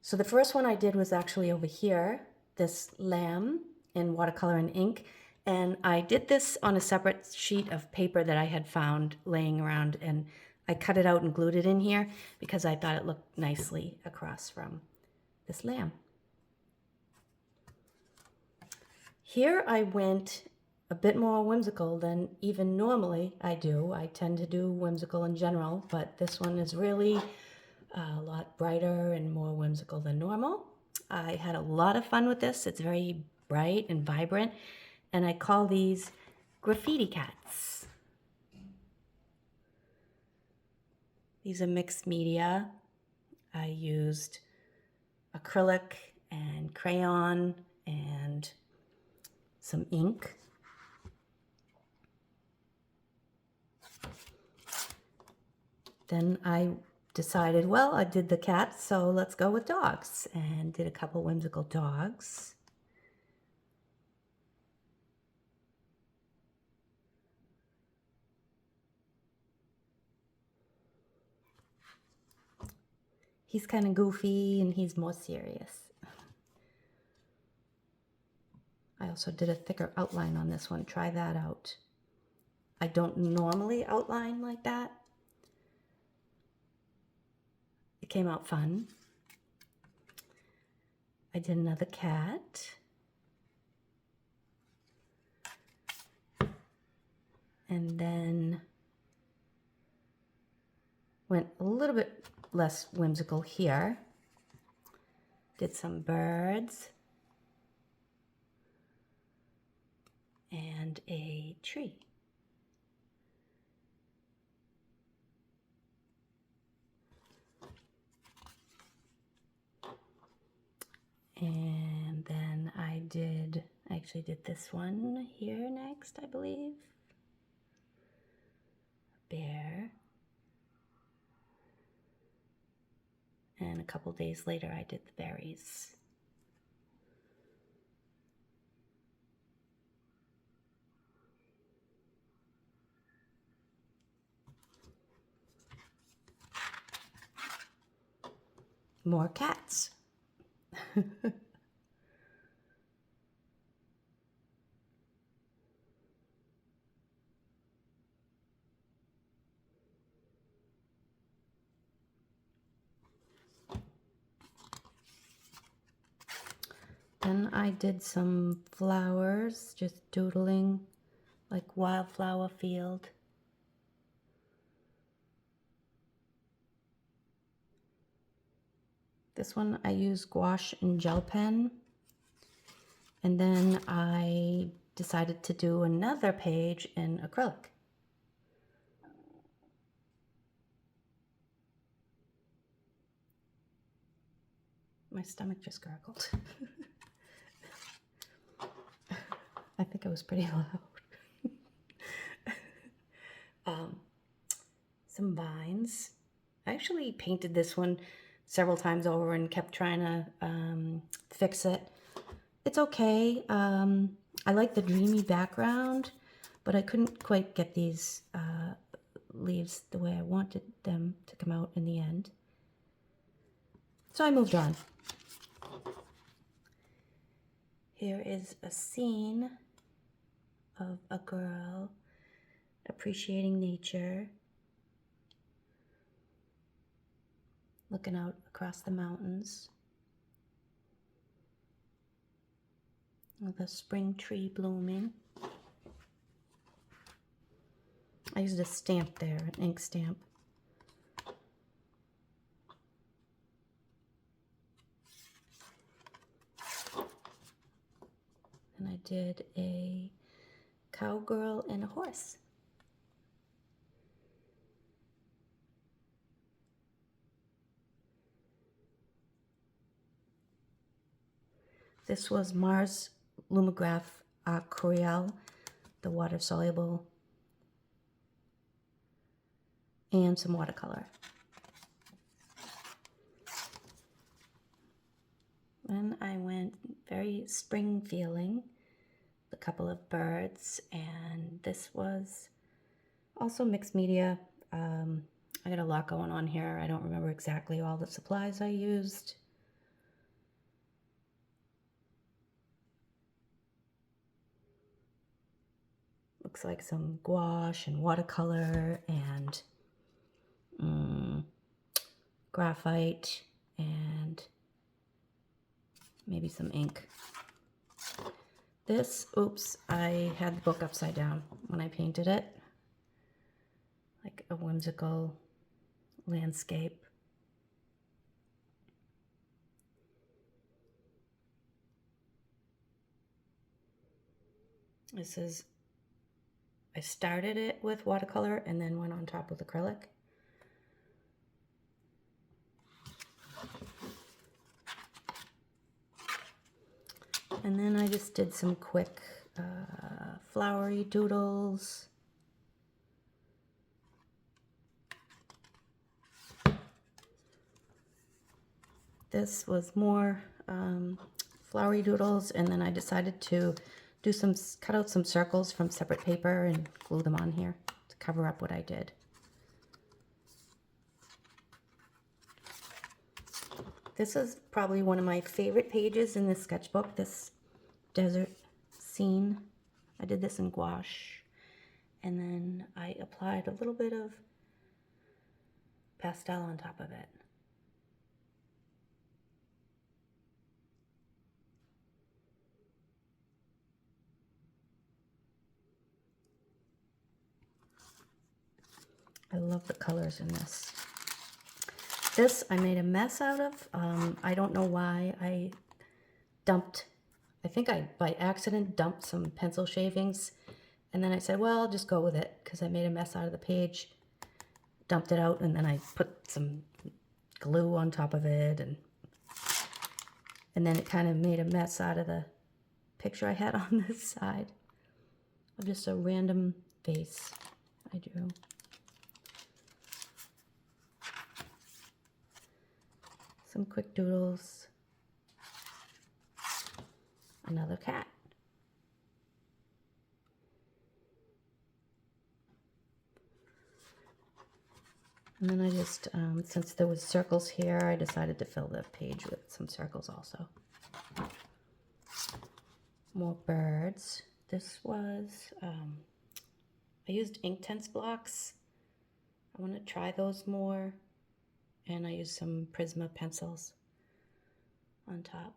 So the first one I did was actually over here, this lamb in watercolor and ink. And I did this on a separate sheet of paper that I had found laying around, and I cut it out and glued it in here because I thought it looked nicely across from this lamb. Here I went a bit more whimsical than even normally I do. I tend to do whimsical in general, but this one is really a lot brighter and more whimsical than normal. I had a lot of fun with this. It's very bright and vibrant, and I call these graffiti cats. These are mixed media. I used acrylic and crayon and some ink. Then I decided, well, I did the cats, so let's go with dogs, and did a couple whimsical dogs. He's kind of goofy and he's more serious. I also did a thicker outline on this one. Try that out. I don't normally outline like that. It came out fun. I did another cat. And then went a little bit less whimsical here. Did some birds and a tree. And then I actually did this one here next, I believe. A bear. And a couple days later I did the berries. More cats. Then I did some flowers, just doodling like wildflower field. This one I use gouache and gel pen. And then I decided to do another page in acrylic. My stomach just gurgled. I think it was pretty loud. Some vines. I actually painted this one several times over and kept trying to fix it. It's okay. I like the dreamy background, but I couldn't quite get these leaves the way I wanted them to come out in the end. So I moved on. Here is a scene of a girl appreciating nature, looking out across the mountains with a spring tree blooming. I used a stamp there, an ink stamp. And I did a cowgirl and a horse. This was Mars Lumograph Coreal, the water-soluble, and some watercolor. And I went very spring feeling, a couple of birds, and this was also mixed media. I got a lot going on here. I don't remember exactly all the supplies I used. looks like some gouache and watercolor and graphite and maybe some ink. This, oops, I had the book upside down when I painted it, like a whimsical landscape. This is, I started it with watercolor and then went on top with acrylic. And then I just did some quick flowery doodles. This was more flowery doodles, and then I decided to do cut out some circles from separate paper and glue them on here to cover up what I did. This is probably one of my favorite pages in this sketchbook, this desert scene. I did this in gouache, and then I applied a little bit of pastel on top of it. I love the colors in this. This I made a mess out of. I don't know why I think I by accident dumped some pencil shavings, and then I said, well, I'll just go with it because I made a mess out of the page. Dumped it out, and then I put some glue on top of it, and then it kind of made a mess out of the picture I had on this side of just a random face I drew. Some quick doodles. Another cat. And then I just, since there was circles here, I decided to fill the page with some circles also. More birds. This was, I used Inktense blocks. I want to try those more. And I used some Prisma pencils on top.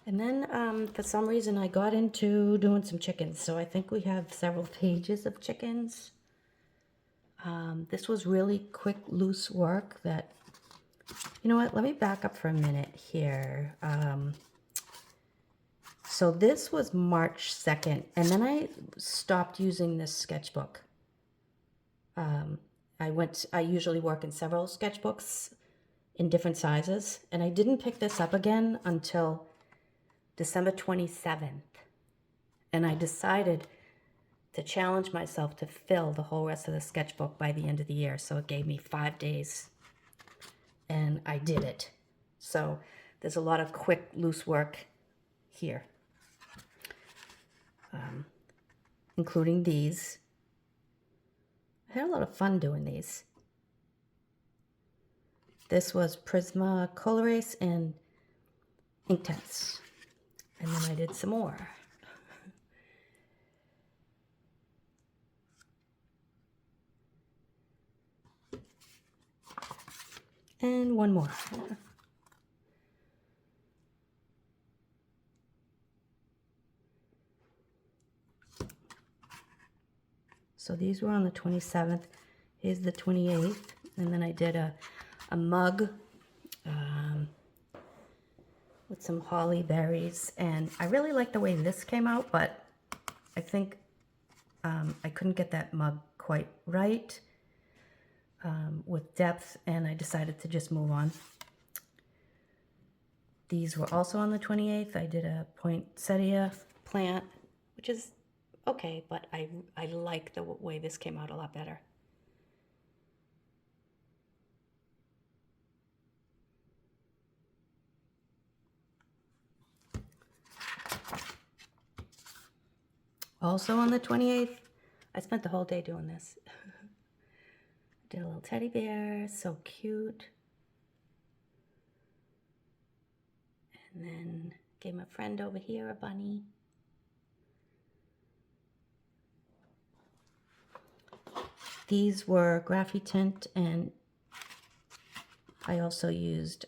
And then for some reason I got into doing some chickens. So I think we have several pages of chickens. This was really quick, loose work that, you know what, let me back up for a minute here. So this was March 2nd, and then I stopped using this sketchbook. I usually work in several sketchbooks in different sizes, and I didn't pick this up again until December 27th. And I decided to challenge myself to fill the whole rest of the sketchbook by the end of the year. So it gave me 5 days, and I did it. So there's a lot of quick, loose work here. Including these. I had a lot of fun doing these. This was Prisma Colorase and Inktense. And then I did some more. And one more. So these were on the 27th. Here's the 28th. And then I did a mug with some holly berries. And I really like the way this came out, but I think I couldn't get that mug quite right with depth, and I decided to just move on. These were also on the 28th. I did a poinsettia plant, which is okay, but I like the way this came out a lot better. Also on the 28th, I spent the whole day doing this. Did a little teddy bear, so cute. And then Gave my friend over here a bunny. These were graphite tint, and I also used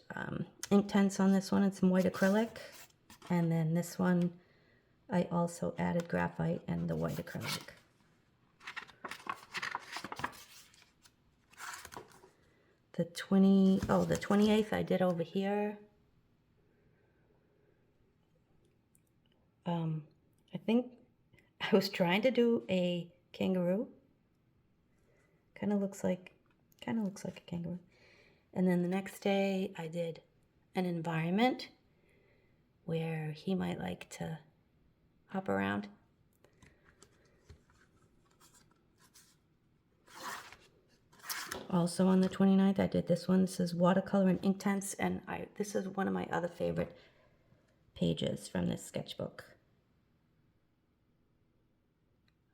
ink tints on this one and some white acrylic. And then this one, I also added graphite and the white acrylic. The 28th I did over here. I think I was trying to do a kangaroo. Kind of looks like a kangaroo. And then the next day I did an environment where he might like to hop around. Also on the 29th I did this one. This is watercolor and ink tints, and this is one of my other favorite pages from this sketchbook.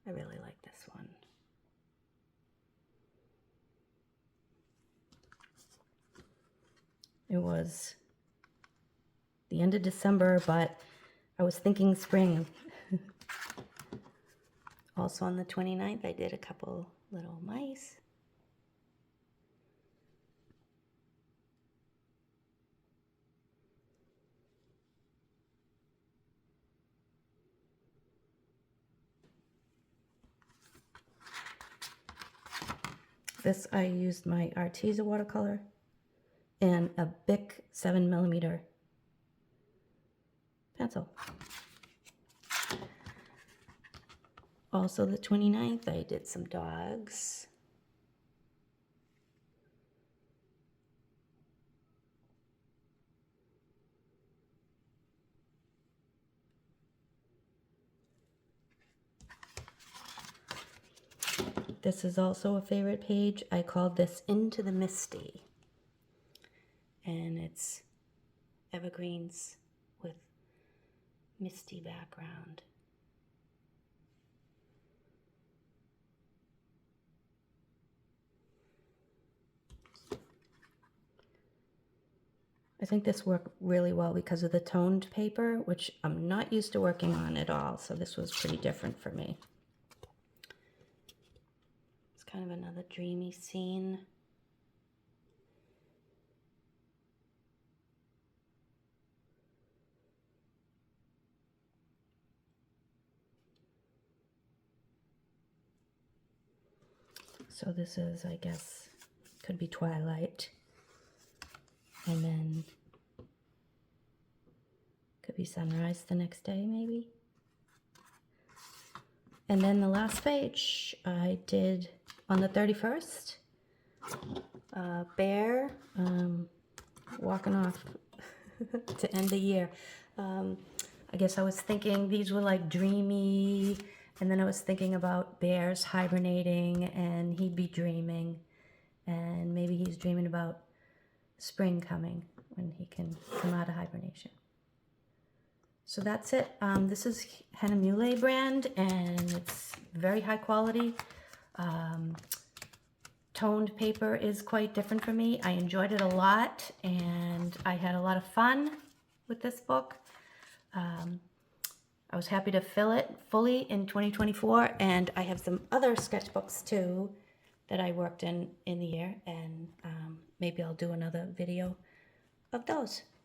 I really like this one. It was the end of December, but I was thinking spring. Also on the 29th, I did a couple little mice. This, I used my Arteza watercolor and a Bic 7mm pencil. Also the 29th, I did some dogs. This is also a favorite page. I called this Into the Misty. And it's evergreens with misty background. I think this worked really well because of the toned paper, which I'm not used to working on at all, so this was pretty different for me. It's kind of another dreamy scene. So this is, I guess, could be twilight. And then could be sunrise the next day, maybe. And then the last page I did on the 31st. Bear walking off to end the year. I guess I was thinking these were like dreamy, and then I was thinking about bears hibernating, and he'd be dreaming, and maybe he's dreaming about spring coming when he can come out of hibernation. So that's it. This is Henna Mule brand, and it's very high quality. Toned paper is quite different for me. I enjoyed it a lot, and I had a lot of fun with this book. I was happy to fill it fully in 2024, and I have some other sketchbooks too that I worked in the year, and maybe I'll do another video of those.